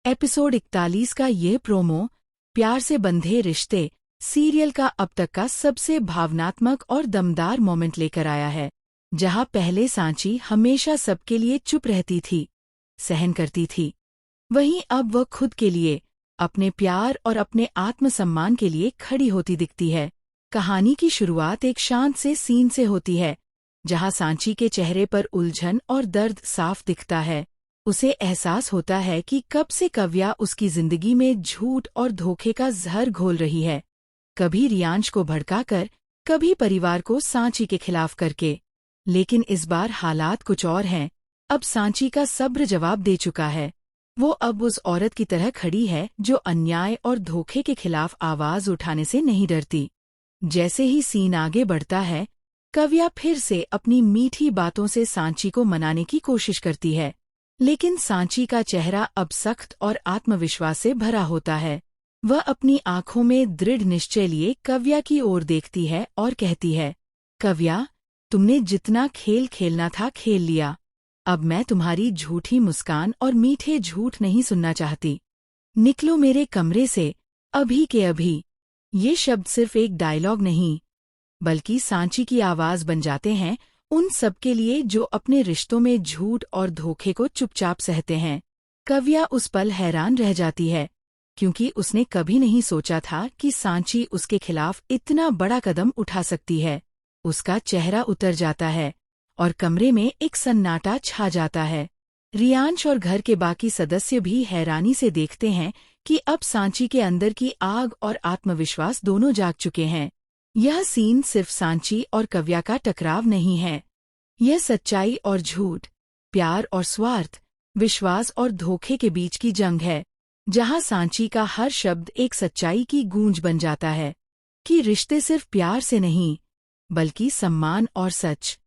Episode 41 का ये promo प्यार से बंधे रिश्ते सीरियल का अब तक का सबसे भावनात्मक और दमदार मोमेंट लेकर आया है, जहां पहले सांची हमेशा सबके लिए चुप रहती थी, सहन करती थी। वहीं अब वह खुद के लिए, अपने प्यार और अपने आत्मसम्मान के लिए खड़ी होती दिखती है। कहानी की शुरुआत एक शांत से सीन से होती है, जहां सांची के चेहरे पर उलझन और दर्द साफ दिखता है। उसे एहसास होता है कि कब से कव्या उसकी जिंदगी में झूठ और धोखे का जहर घोल रही है, कभी रियांश को भड़काकर, कभी परिवार को सांची के खिलाफ करके। लेकिन इस बार हालात कुछ और हैं। अब सांची का सब्र जवाब दे चुका है। वो अब उस औरत की तरह खड़ी है जो अन्याय और धोखे के खिलाफ आवाज उठाने से नहीं डरती। जैसे ही सीन आगे बढ़ता है, कव्या फिर से अपनी मीठी बातों से सांची को मनाने की कोशिश करती है, लेकिन सांची का चेहरा अब सख्त और आत्मविश्वास से भरा होता है। वह अपनी आंखों में दृढ़ निश्चय लिए कव्या की ओर देखती है और कहती है, कव्या, तुमने जितना खेल खेलना था खेल लिया। अब मैं तुम्हारी झूठी मुस्कान और मीठे झूठ नहीं सुनना चाहती। निकलो मेरे कमरे से, अभी के अभी। ये शब्द सिर्फ एक डायलॉग नहीं, बल्कि सांची की आवाज बन जाते हैं उन सबके लिए जो अपने रिश्तों में झूठ और धोखे को चुपचाप सहते हैं। कव्या उस पल हैरान रह जाती है, क्योंकि उसने कभी नहीं सोचा था कि सांची उसके खिलाफ इतना बड़ा कदम उठा सकती है। उसका चेहरा उतर जाता है और कमरे में एक सन्नाटा छा जाता है। रियांश और घर के बाकी सदस्य भी हैरानी से देखते हैं कि अब सांची के अंदर की आग और आत्मविश्वास दोनों जाग चुके हैं। यह सीन सिर्फ सांची और कव्या का टकराव नहीं है। यह सच्चाई और झूठ, प्यार और स्वार्थ, विश्वास और धोखे के बीच की जंग है, जहां सांची का हर शब्द एक सच्चाई की गूंज बन जाता है कि रिश्ते सिर्फ प्यार से नहीं, बल्कि सम्मान और सच,